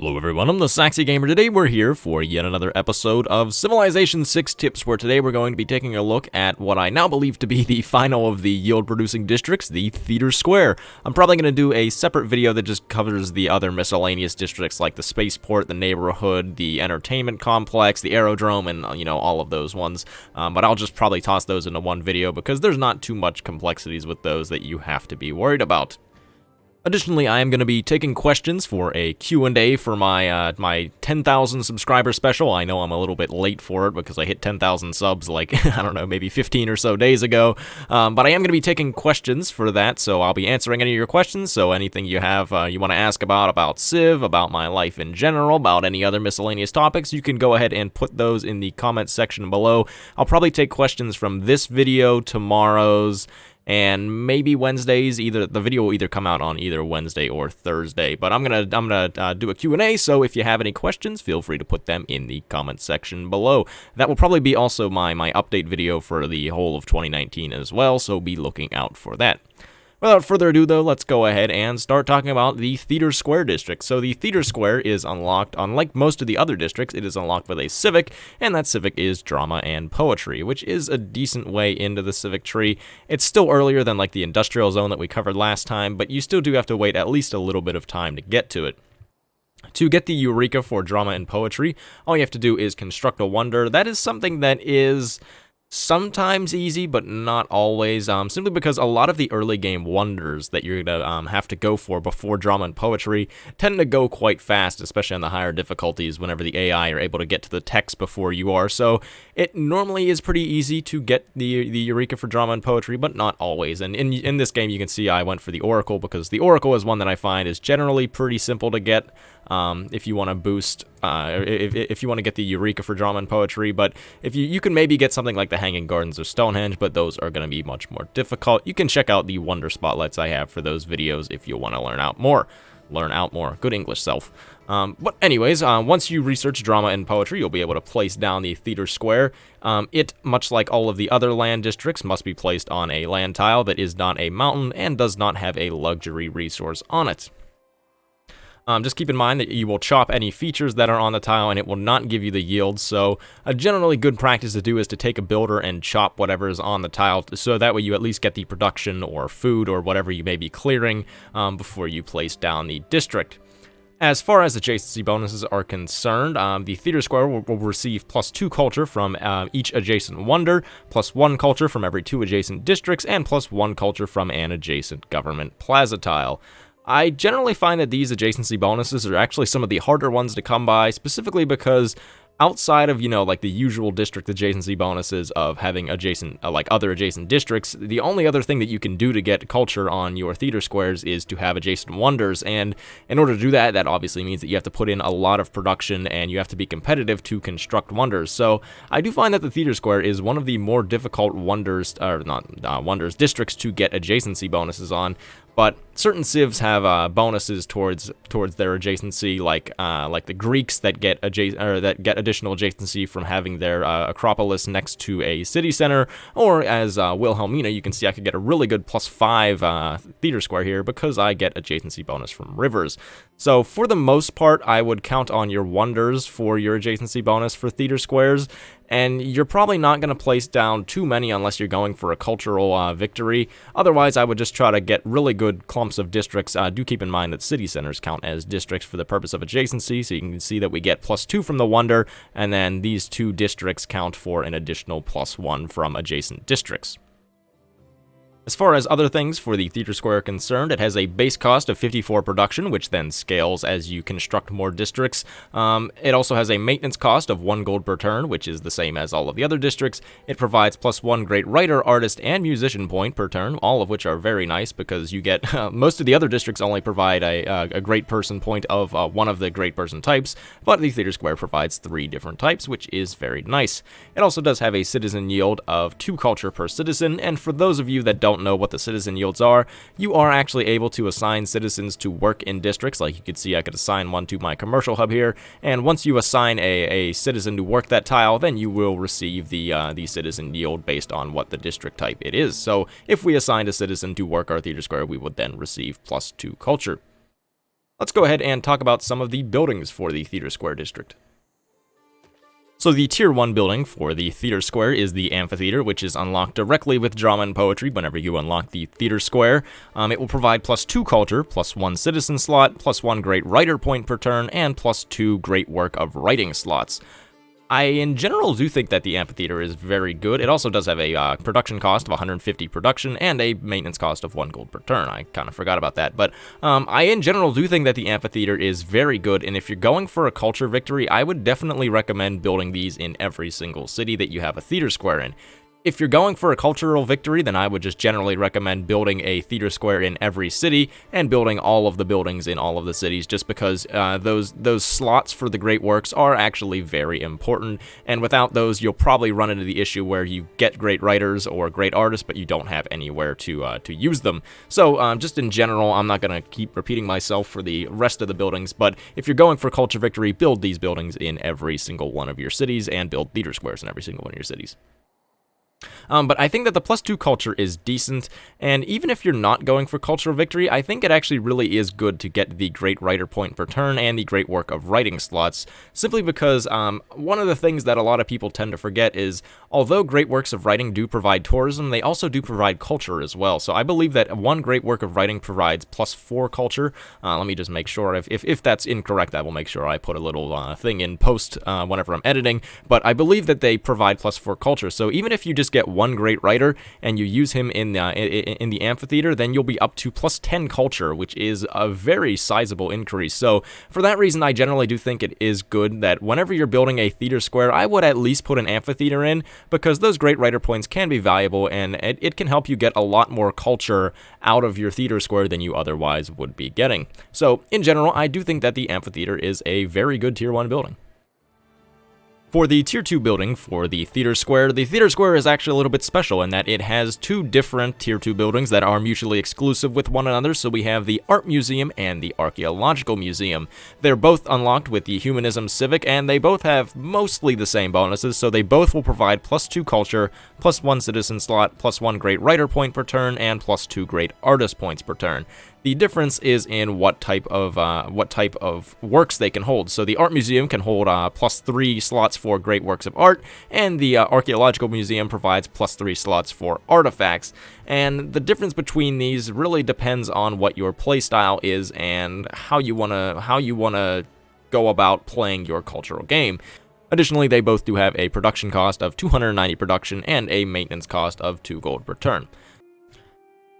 Hello everyone, I'm the Saxy Gamer. Today we're here for yet another episode of Civilization 6 Tips, where today we're going to be taking a look at what I now believe to be the final of the yield-producing districts, the Theater Square. I'm probably going to do a separate video that just covers the other miscellaneous districts like the Spaceport, the Neighborhood, the Entertainment Complex, the Aerodrome, and, all of those ones. But I'll just probably toss those into one video because there's not too much complexities with those that you have to be worried about. Additionally, I am going to be taking questions for a Q&A for my 10,000 subscriber special. I know I'm a little bit late for it because I hit 10,000 subs like, I don't know, maybe 15 or so days ago. But I am going to be taking questions for that, so I'll be answering any of your questions. So anything you have, you want to ask about Civ, about my life in general, about any other miscellaneous topics, you can go ahead and put those in the comment section below. I'll probably take questions from this video, tomorrow's, and maybe Wednesdays. The video will either come out on either Wednesday or Thursday. But I'm gonna do a Q&A, so if you have any questions, feel free to put them in the comment section below. That will probably be also my update video for the whole of 2019 as well, so be looking out for that. Without further ado, though, let's go ahead and start talking about the Theater Square district. So the Theater Square is unlocked, unlike most of the other districts, it is unlocked with a civic, and that civic is drama and poetry, which is a decent way into the civic tree. It's still earlier than like the industrial zone that we covered last time, but you still do have to wait at least a little bit of time to get to it. To get the Eureka for drama and poetry, all you have to do is construct a wonder. That is something that is sometimes easy, but not always, simply because a lot of the early game wonders that you're gonna have to go for before drama and poetry tend to go quite fast, especially on the higher difficulties whenever the AI are able to get to the text before you are. So it normally is pretty easy to get the Eureka for drama and poetry, but not always. And in this game, you can see I went for the Oracle because the Oracle is one that I find is generally pretty simple to get. If you want to boost, if you want to get the Eureka for drama and poetry, but if you can maybe get something like the Hanging Gardens or Stonehenge, but those are going to be much more difficult. You can check out the wonder spotlights I have for those videos if you want to learn out more. Good English self. But anyways, once you research drama and poetry, you'll be able to place down the Theater Square. It, much like all of the other land districts, must be placed on a land tile that is not a mountain and does not have a luxury resource on it. Just keep in mind that you will chop any features that are on the tile and it will not give you the yield, so a generally good practice to do is to take a builder and chop whatever is on the tile, so that way you at least get the production or food or whatever you may be clearing before you place down the district. As far as adjacency bonuses are concerned, the Theater Square will receive +2 culture from each adjacent wonder, +1 culture from every 2 adjacent districts, and +1 culture from an adjacent government plaza tile. I generally find that these adjacency bonuses are actually some of the harder ones to come by, specifically because outside of, like the usual district adjacency bonuses of having adjacent, other adjacent districts, the only other thing that you can do to get culture on your theater squares is to have adjacent wonders, and in order to do that, that obviously means that you have to put in a lot of production and you have to be competitive to construct wonders. So I do find that the theater square is one of the more difficult wonders, or not wonders, districts to get adjacency bonuses on. But certain civs have bonuses towards their adjacency, like the Greeks that get additional adjacency from having their Acropolis next to a city center, or as Wilhelmina, you can see I could get a really good +5 theater square here because I get adjacency bonus from rivers. So for the most part, I would count on your wonders for your adjacency bonus for theater squares. And you're probably not going to place down too many unless you're going for a cultural victory. Otherwise, I would just try to get really good clumps of districts. Do keep in mind that city centers count as districts for the purpose of adjacency, so you can see that we get +2 from the wonder, and then these 2 districts count for an additional +1 from adjacent districts. As far as other things for the Theater Square are concerned, it has a base cost of 54 production, which then scales as you construct more districts. It also has a maintenance cost of 1 gold per turn, which is the same as all of the other districts. It provides +1 great writer, artist, and musician point per turn, all of which are very nice because you get, most of the other districts only provide a great person point of one of the great person types, but the Theater Square provides 3 different types, which is very nice. It also does have a citizen yield of 2 culture per citizen, and for those of you that don't know what the citizen yields are, you are actually able to assign citizens to work in districts. Like you can see, I could assign one to my commercial hub here, and once you assign a citizen to work that tile, then you will receive the citizen yield based on what the district type it is. So if we assigned a citizen to work our theater square, we would then receive +2 culture. Let's go ahead and talk about some of the buildings for the Theater Square district. So the Tier 1 building for the Theater Square is the Amphitheater, which is unlocked directly with drama and poetry whenever you unlock the Theater Square. It will provide +2 culture, +1 citizen slot, +1 great writer point per turn, and +2 great work of writing slots. I, in general, do think that the Amphitheater is very good. It also does have a production cost of 150 production and a maintenance cost of 1 gold per turn. I kind of forgot about that. But I, in general, do think that the Amphitheater is very good. And if you're going for a culture victory, I would definitely recommend building these in every single city that you have a Theater Square in. If you're going for a cultural victory, then I would just generally recommend building a Theater Square in every city and building all of the buildings in all of the cities, just because those slots for the great works are actually very important, and without those, you'll probably run into the issue where you get great writers or great artists, but you don't have anywhere to use them. So just in general, I'm not going to keep repeating myself for the rest of the buildings, but if you're going for culture victory, build these buildings in every single one of your cities and build Theater Squares in every single one of your cities. But I think that the +2 culture is decent, and even if you're not going for cultural victory, I think it actually really is good to get the great writer point per turn and the great work of writing slots, simply because one of the things that a lot of people tend to forget is, although great works of writing do provide tourism, they also do provide culture as well. So I believe that one great work of writing provides +4 culture. Let me just make sure, if that's incorrect, I will make sure I put a little thing in post whenever I'm editing, but I believe that they provide +4 culture. So even if you just get one great writer and you use him in the Amphitheater, then you'll be up to +10 culture, which is a very sizable increase. So for that reason, I generally do think it is good that whenever you're building a Theater Square, I would at least put an Amphitheater in, because those great writer points can be valuable, and it can help you get a lot more culture out of your Theater Square than you otherwise would be getting. So in general, I do think that the Amphitheater is a very good Tier 1 building. For the Tier 2 building for the Theater Square is actually a little bit special in that it has 2 different Tier 2 buildings that are mutually exclusive with one another. So we have the Art Museum and the Archaeological Museum. They're both unlocked with the Humanism Civic, and they both have mostly the same bonuses, so they both will provide +2 culture, +1 citizen slot, +1 great writer point per turn, and +2 great artist points per turn. The difference is in what type of works they can hold. So the Art Museum can hold +3 slots for great works of art, and the Archaeological Museum provides +3 slots for artifacts. And the difference between these really depends on what your playstyle is and how you wanna go about playing your cultural game. Additionally, they both do have a production cost of 290 production and a maintenance cost of 2 gold per turn.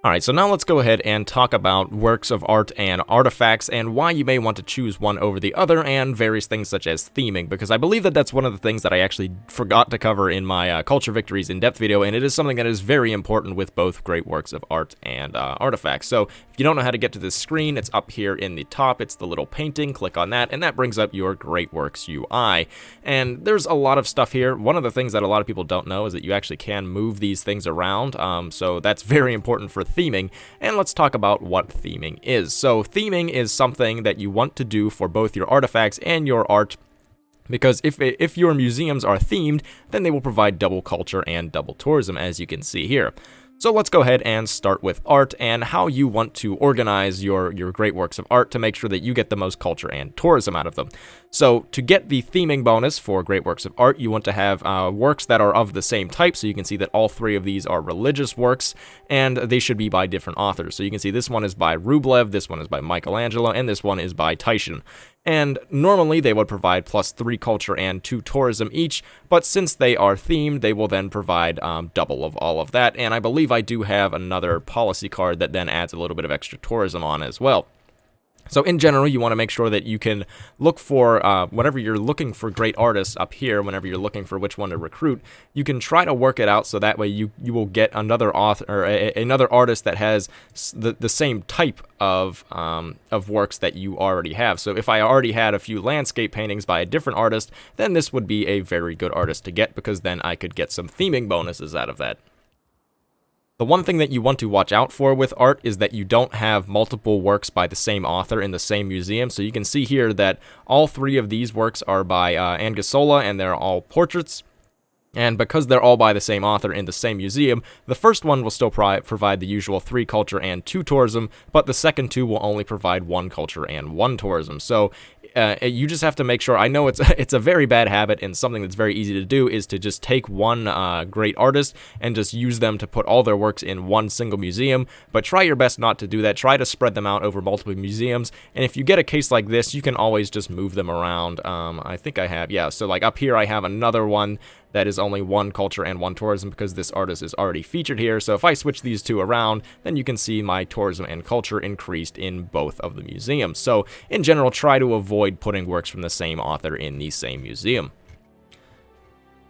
Alright, so now let's go ahead and talk about works of art and artifacts and why you may want to choose one over the other, and various things such as theming, because I believe that that's one of the things that I actually forgot to cover in my Culture Victories in-depth video, and it is something that is very important with both great works of art and artifacts. So if you don't know how to get to this screen, it's up here in the top. It's the little painting. Click on that, and that brings up your Great Works UI. And there's a lot of stuff here. One of the things that a lot of people don't know is that you actually can move these things around, so that's very important for theming. And let's talk about what theming is. So theming is something that you want to do for both your artifacts and your art, because if your museums are themed, then they will provide double culture and double tourism, as you can see here. So let's go ahead and start with art and how you want to organize your great works of art to make sure that you get the most culture and tourism out of them. So to get the theming bonus for great works of art, you want to have works that are of the same type. So you can see that all 3 of these are religious works, and they should be by different authors. So you can see this one is by Rublev, this one is by Michelangelo, and this one is by Titian. And normally they would provide +3 culture and 2 tourism each, but since they are themed, they will then provide double of all of that. And I believe I do have another policy card that then adds a little bit of extra tourism on as well. So in general, you want to make sure that you can look for, whenever you're looking for great artists up here, whenever you're looking for which one to recruit, you can try to work it out so that way you will get another author, or another artist that has the same type of works that you already have. So if I already had a few landscape paintings by a different artist, then this would be a very good artist to get, because then I could get some theming bonuses out of that. The one thing that you want to watch out for with art is that you don't have multiple works by the same author in the same museum. So you can see here that all 3 of these works are by Anguissola, and they're all portraits. And because they're all by the same author in the same museum, the first one will still provide the usual 3 culture and 2 tourism, but the second 2 will only provide 1 culture and 1 tourism. So you just have to make sure. I know it's a very bad habit, and something that's very easy to do is to just take one great artist and just use them to put all their works in one single museum, but try your best not to do that. Try to spread them out over multiple museums, and if you get a case like this, you can always just move them around. I think I have, yeah, so like up here I have another one that is only 1 culture and 1 tourism because this artist is already featured here. So if I switch these 2 around, then you can see my tourism and culture increased in both of the museums. So in general, try to avoid putting works from the same author in the same museum.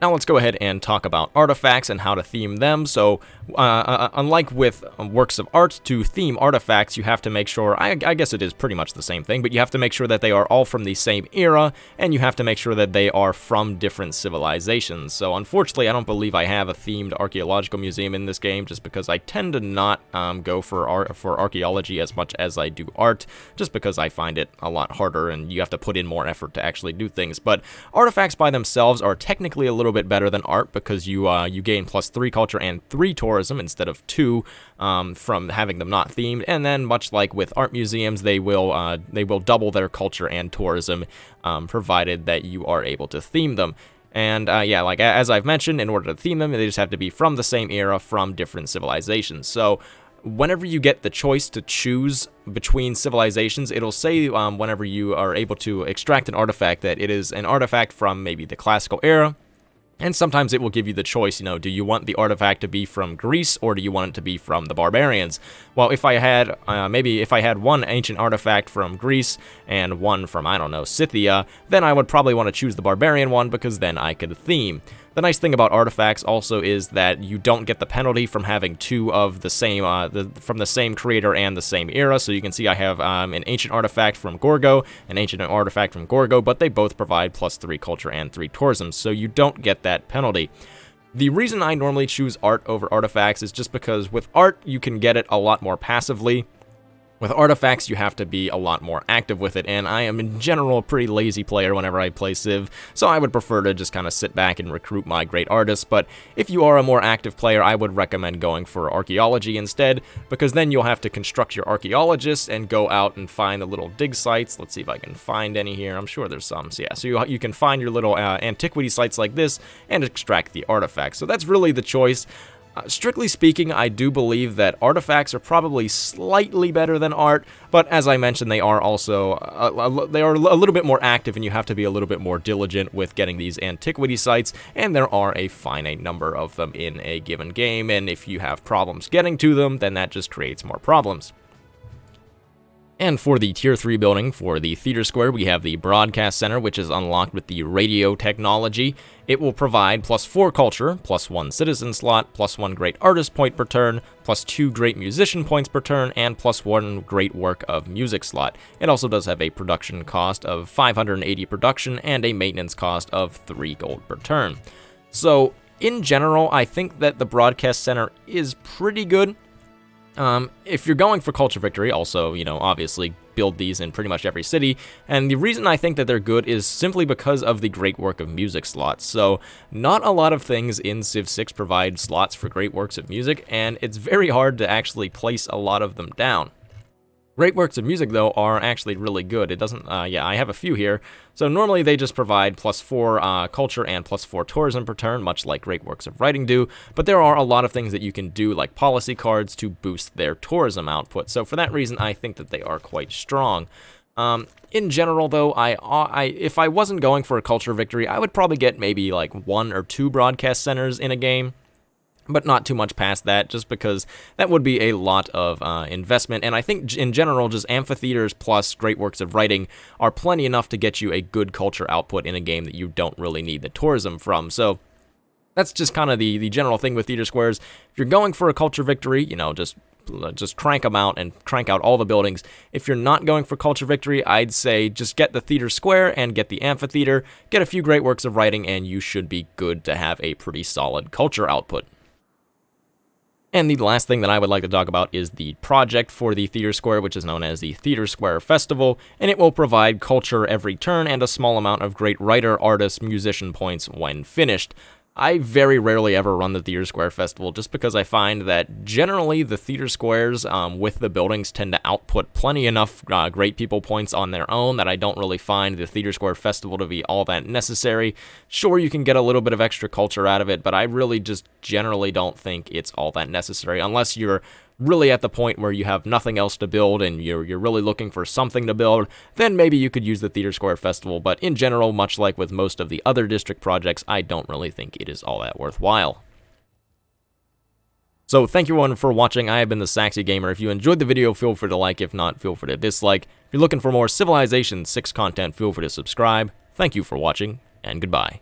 Now let's go ahead and talk about artifacts and how to theme them. So unlike with works of art, to theme artifacts, you have to make sure, I guess it is pretty much the same thing, but you have to make sure that they are all from the same era, and you have to make sure that they are from different civilizations. So unfortunately, I don't believe I have a themed archaeological museum in this game, just because I tend to not go for archaeology as much as I do art, just because I find it a lot harder, and you have to put in more effort to actually do things. But artifacts by themselves are technically a little bit better than art, because you gain +3 culture and 3 tourism instead of 2 from having them not themed. And then, much like with art museums, they will double their culture and tourism, provided that you are able to theme them. And yeah, like as I've mentioned, in order to theme them, they just have to be from the same era, from different civilizations. So whenever you get the choice to choose between civilizations, it'll say whenever you are able to extract an artifact that it is an artifact from maybe the classical era. And sometimes it will give you the choice, do you want the artifact to be from Greece, or do you want it to be from the barbarians? Well, if I had, maybe if I had one ancient artifact from Greece and one from, I don't know, Scythia, then I would probably want to choose the barbarian one, because then I could theme. The nice thing about artifacts also is that you don't get the penalty from having 2 of the same, from the same creator and the same era. So you can see I have an ancient artifact from Gorgo, an ancient artifact from Gorgo, but they both provide +3 culture and 3 tourism, so you don't get that penalty. The reason I normally choose art over artifacts is just because with art, you can get it a lot more passively. With artifacts, you have to be a lot more active with it, and I am in general a pretty lazy player whenever I play Civ, so I would prefer to just kind of sit back and recruit my great artists. But if you are a more active player, I would recommend going for archaeology instead, because then you'll have to construct your archaeologists and go out and find the little dig sites. Let's see if I can find any here. I'm sure there's some. So yeah, so you can find your little antiquity sites like this and extract the artifacts. So that's really the choice. Strictly speaking, I do believe that artifacts are probably slightly better than art, but as I mentioned, they are also a little bit more active, and you have to be a little bit more diligent with getting these antiquity sites, and there are a finite number of them in a given game, and if you have problems getting to them, then that just creates more problems. And for the Tier 3 building, for the Theater Square, we have the Broadcast Center, which is unlocked with the radio technology. It will provide +4 culture, +1 citizen slot, +1 great artist point per turn, +2 great musician points per turn, and +1 great work of music slot. It also does have a production cost of 580 production and a maintenance cost of 3 gold per turn. So, in general, I think that the Broadcast Center is pretty good. If you're going for Culture Victory, also, obviously build these in pretty much every city, and the reason I think that they're good is simply because of the great work of music slots. So, not a lot of things in Civ 6 provide slots for great works of music, and it's very hard to actually place a lot of them down. Great works of music, though, are actually really good. It doesn't, yeah, I have a few here. So normally they just provide +4 culture and +4 tourism per turn, much like great works of writing do, but there are a lot of things that you can do, like policy cards, to boost their tourism output. So for that reason, I think that they are quite strong. In general, though, if I wasn't going for a culture victory, I would probably get maybe like 1 or 2 broadcast centers in a game, but not too much past that, just because that would be a lot of investment. And I think in general, just amphitheaters plus great works of writing are plenty enough to get you a good culture output in a game that you don't really need the tourism from. So that's just kind of the general thing with theater squares. If you're going for a culture victory, just crank them out and crank out all the buildings. If you're not going for culture victory, I'd say just get the theater square and get the amphitheater, get a few great works of writing, and you should be good to have a pretty solid culture output. And the last thing that I would like to talk about is the project for the Theater Square, which is known as the Theater Square Festival, and it will provide culture every turn and a small amount of great writer, artist, musician points when finished. I very rarely ever run the Theater Square Festival just because I find that generally the theater squares with the buildings tend to output plenty enough great people points on their own that I don't really find the Theater Square Festival to be all that necessary. Sure, you can get a little bit of extra culture out of it, but I really just generally don't think it's all that necessary unless you're really at the point where you have nothing else to build and you're really looking for something to build, then maybe you could use the Theater Square Festival, but in general, much like with most of the other district projects, I don't really think it is all that worthwhile. So thank you everyone for watching. I have been the Saxy Gamer. If you enjoyed the video, feel free to like. If not, feel free to dislike. If you're looking for more Civilization 6 content, feel free to subscribe. Thank you for watching, and goodbye.